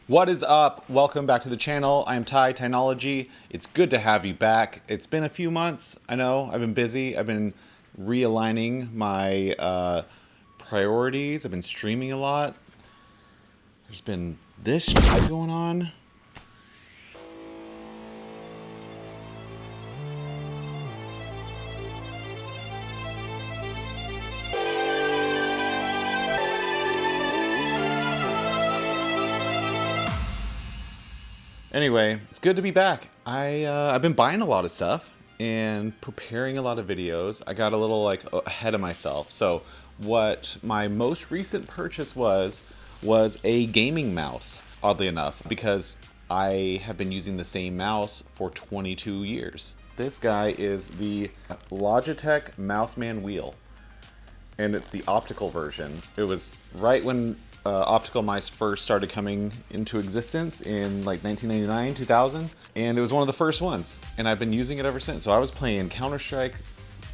What is up? Welcome back to the channel. I am Tynology. It's good to have you back. It's been a few months. I know I've been busy. I've been realigning my priorities. I've been streaming a lot. There's been this shit going on. Anyway, it's good to be back. I've been buying a lot of stuff and preparing a lot of videos. I got a little ahead of myself. So what my most recent purchase was a gaming mouse, oddly enough, because I have been using the same mouse for 22 years. This guy is the Logitech Mouseman Wheel, and it's the optical version. It was right when optical mice first started coming into existence in like 1999, 2000, and it was one of the first ones, and I've been using it ever since. So I was playing Counter-Strike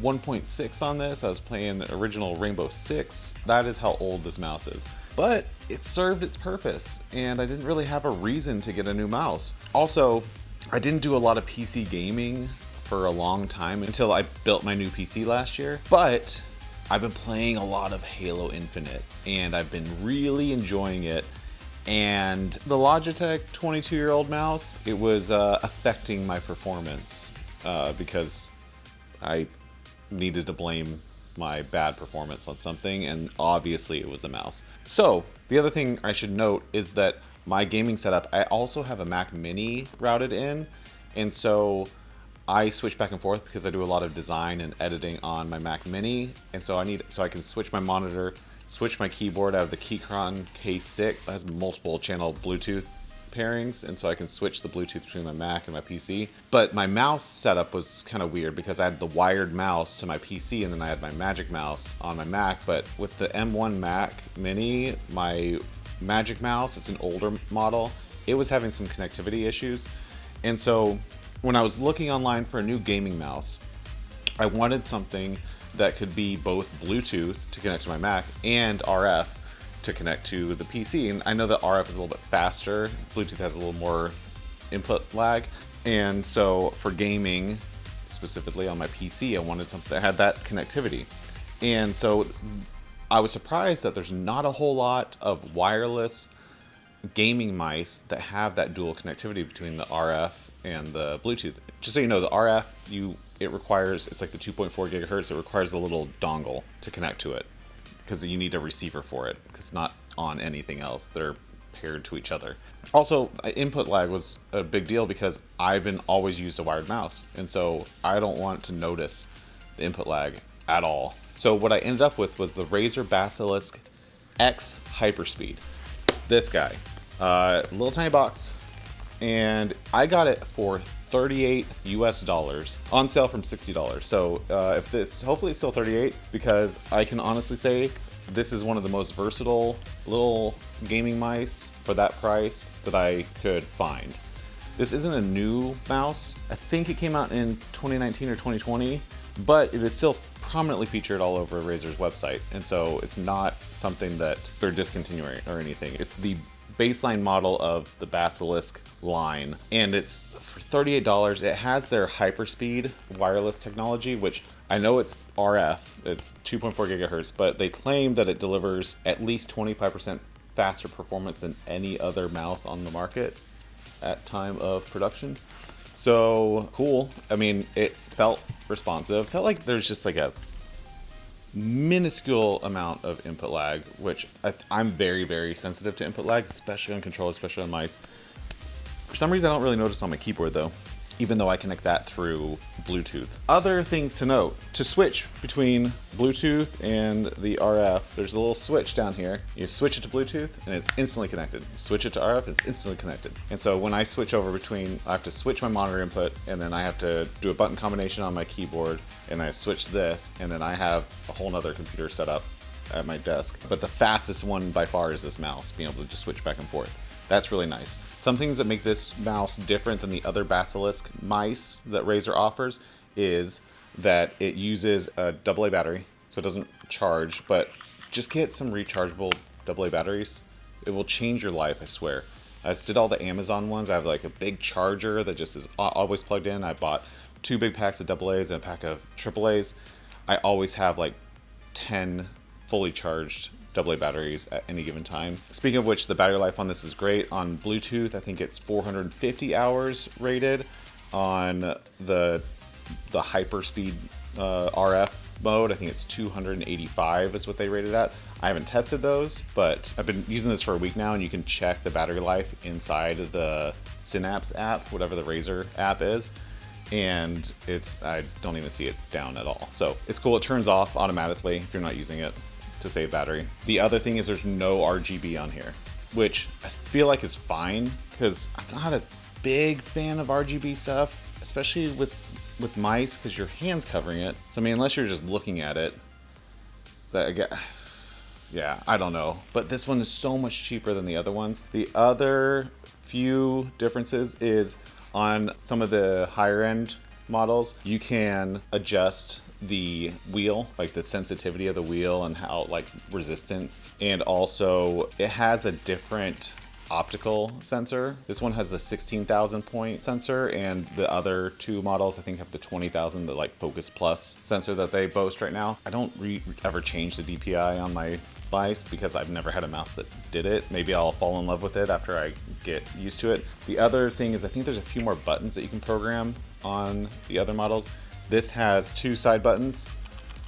1.6 on this. I was playing the original Rainbow Six. That is how old this mouse is. But it served its purpose, and I didn't really have a reason to get a new mouse. Also, I didn't do a lot of PC gaming for a long time until I built my new PC last year, but I've been playing a lot of Halo Infinite, and I've been really enjoying it. And the Logitech 22-year-old mouse, it was affecting my performance because I needed to blame my bad performance on something, and obviously it was a mouse. So the other thing I should note is that my gaming setup, I also have a Mac Mini routed in, and so I switch back and forth because I do a lot of design and editing on my Mac Mini, and so I can switch my monitor, switch my keyboard. I have the Keychron K6. It has multiple channel Bluetooth pairings, and so I can switch the Bluetooth between my Mac and my PC. But my mouse setup was kind of weird because I had the wired mouse to my PC, and then I had my Magic Mouse on my Mac. But with the M1 Mac Mini, my Magic Mouse, it's an older model, it was having some connectivity issues, and so when I was looking online for a new gaming mouse, I wanted something that could be both Bluetooth to connect to my Mac and RF to connect to the PC. And I know that RF is a little bit faster. Bluetooth has a little more input lag. And so for gaming, specifically on my PC, I wanted something that had that connectivity. And so I was surprised that there's not a whole lot of wireless gaming mice that have that dual connectivity between the RF and the Bluetooth. Just so you know, the RF, it's like the 2.4 gigahertz. It requires a little dongle to connect to it because you need a receiver for it because it's not on anything else. They're paired to each other. Also, input lag was a big deal because I've been always used a wired mouse, and so I don't want to notice the input lag at all. So what I ended up with was the Razer Basilisk X Hyperspeed. This guy, little tiny box, and I got it for $38 US on sale from $60. So hopefully it's still 38, because I can honestly say this is one of the most versatile little gaming mice for that price that I could find. This isn't a new mouse. I think it came out in 2019 or 2020, but it is still prominently featured all over Razer's website, and so it's not something that they're discontinuing or anything. It's the baseline model of the Basilisk line, and it's for $38. It has their Hyperspeed wireless technology, which I know it's RF, it's 2.4 gigahertz, but they claim that it delivers at least 25% faster performance than any other mouse on the market at time of production. So cool. I mean, it felt responsive. Felt like there's just like a minuscule amount of input lag, which I'm very, very sensitive to input lag, especially on controllers, especially on mice. For some reason, I don't really notice on my keyboard though, even though I connect that through Bluetooth. Other things to note: to switch between Bluetooth and the RF, there's a little switch down here. You switch it to Bluetooth and it's instantly connected. Switch it to RF, it's instantly connected. And so when I switch over between, I have to switch my monitor input, and then I have to do a button combination on my keyboard, and I switch this, and then I have a whole nother computer set up at my desk. But the fastest one by far is this mouse, being able to just switch back and forth. That's really nice. Some things that make this mouse different than the other Basilisk mice that Razer offers is that it uses a AA battery, so it doesn't charge, but just get some rechargeable AA batteries. It will change your life, I swear. I just did all the Amazon ones. I have like a big charger that just is always plugged in. I bought 2 big packs of AA's and a pack of AAA's. I always have like 10 fully charged AA batteries at any given time. Speaking of which, the battery life on this is great. On Bluetooth, I think it's 450 hours rated. On the Hyperspeed RF mode, I think it's 285 is what they rated at. I haven't tested those, but I've been using this for a week now, and you can check the battery life inside of the Synapse app, whatever the Razer app is, and I don't even see it down at all. So it's cool. It turns off automatically if you're not using it to save battery. The other thing is there's no RGB on here, which I feel like is fine, because I'm not a big fan of RGB stuff, especially with mice, because your hand's covering it. So I mean, unless you're just looking at it, yeah, I don't know. But this one is so much cheaper than the other ones. The other few differences is on some of the higher end models, you can adjust the wheel, like the sensitivity of the wheel and how like resistance, and also it has a different optical sensor. This one has the 16,000 point sensor, and the other 2 models I think have the 20,000, the like Focus Plus sensor that they boast right now. I don't ever change the DPI on my mice because I've never had a mouse that did it. Maybe I'll fall in love with it after I get used to it. The other thing is I think there's a few more buttons that you can program on the other models. This has 2 side buttons,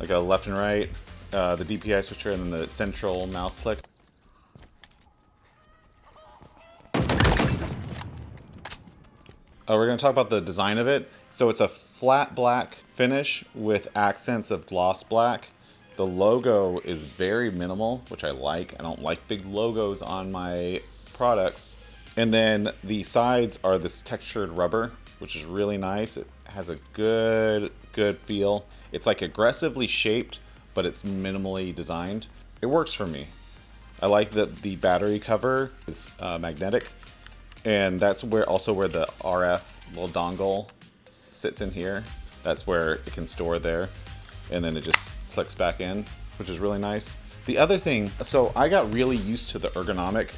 like a left and right, the DPI switcher, and then the central mouse click. We're going to talk about the design of it. So it's a flat black finish with accents of gloss black. The logo is very minimal, which I like. I don't like big logos on my products. And then the sides are this textured rubber, which is really nice. It has a good feel. It's like aggressively shaped, but it's minimally designed. It works for me. I like that the battery cover is magnetic. And that's also where the RF little dongle sits in here. That's where it can store there. And then it just clicks back in, which is really nice. The other thing, so I got really used to the ergonomic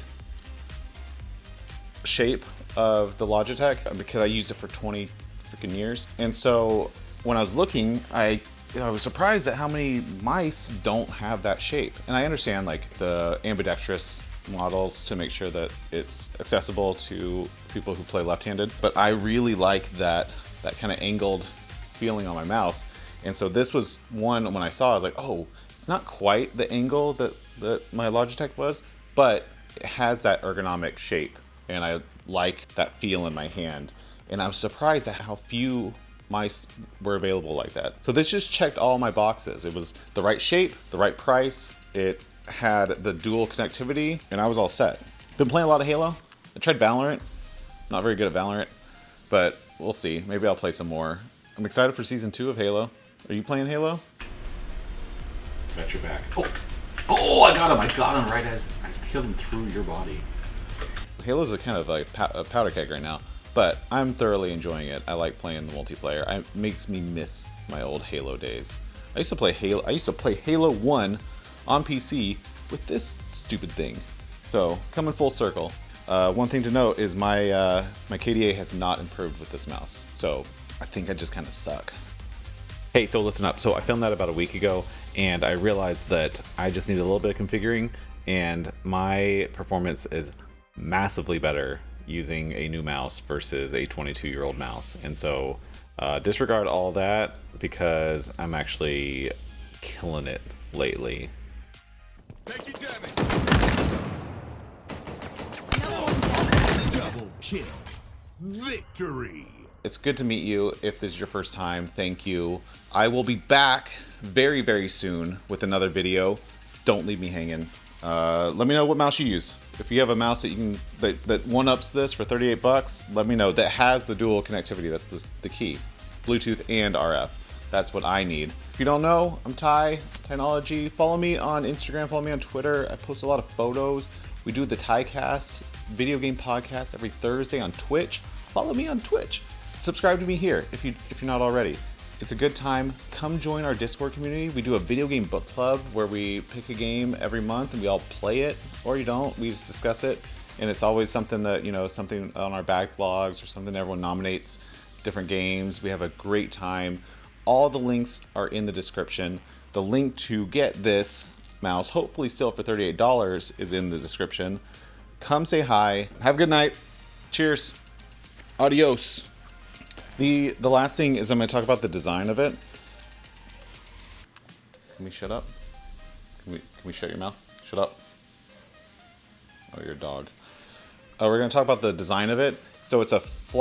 shape of the Logitech because I used it for 20 freaking years. And so when I was looking, I was surprised at how many mice don't have that shape. And I understand like the ambidextrous models to make sure that it's accessible to people who play left-handed, but I really like that kind of angled feeling on my mouse. And so this was one, when I saw it, I was like, oh, it's not quite the angle that my Logitech was, but it has that ergonomic shape, and I like that feel in my hand. And I was surprised at how few mice were available like that. So this just checked all my boxes. It was the right shape, the right price, it had the dual connectivity, and I was all set. Been playing a lot of Halo. I tried Valorant. Not very good at Valorant, but we'll see. Maybe I'll play some more. I'm excited for season 2 of Halo. Are you playing Halo? Got your back. Oh, I got him right as I killed him through your body. Halo's a kind of like a powder keg right now, but I'm thoroughly enjoying it. I like playing the multiplayer. It makes me miss my old Halo days. I used to play Halo 1 on PC with this stupid thing. So, coming full circle. One thing to note is my KDA has not improved with this mouse. So, I think I just kind of suck. Hey, so listen up. So I filmed that about a week ago, and I realized that I just need a little bit of configuring, and my performance is massively better using a new mouse versus a 22-year-old mouse. And so disregard all that because I'm actually killing it lately. Taking damage. Double kill. Victory. It's good to meet you. If this is your first time, thank you. I will be back very, very soon with another video. Don't leave me hanging. Let me know what mouse you use. If you have a mouse that you can that one-ups this for 38 bucks, let me know. That has the dual connectivity. That's the key. Bluetooth and RF. That's what I need. If you don't know, I'm Ty, Tynology. Follow me on Instagram, follow me on Twitter. I post a lot of photos. We do the TYCAST video game podcast every Thursday on Twitch. Follow me on Twitch. Subscribe to me here if you're not already. It's a good time. Come join our Discord community. We do a video game book club where we pick a game every month and we all play it, or you don't. We just discuss it. and it's always something that, you know, something on our back blogs or something everyone nominates different games. We have a great time. All the links are in the description. The link to get this mouse, hopefully still for $38, is in the description. Come say hi. Have a good night. Cheers. Adios. The last thing is I'm going to talk about the design of it. Can we shut up? Can we shut your mouth? Shut up. Oh, you're a dog. We're going to talk about the design of it. So it's a flat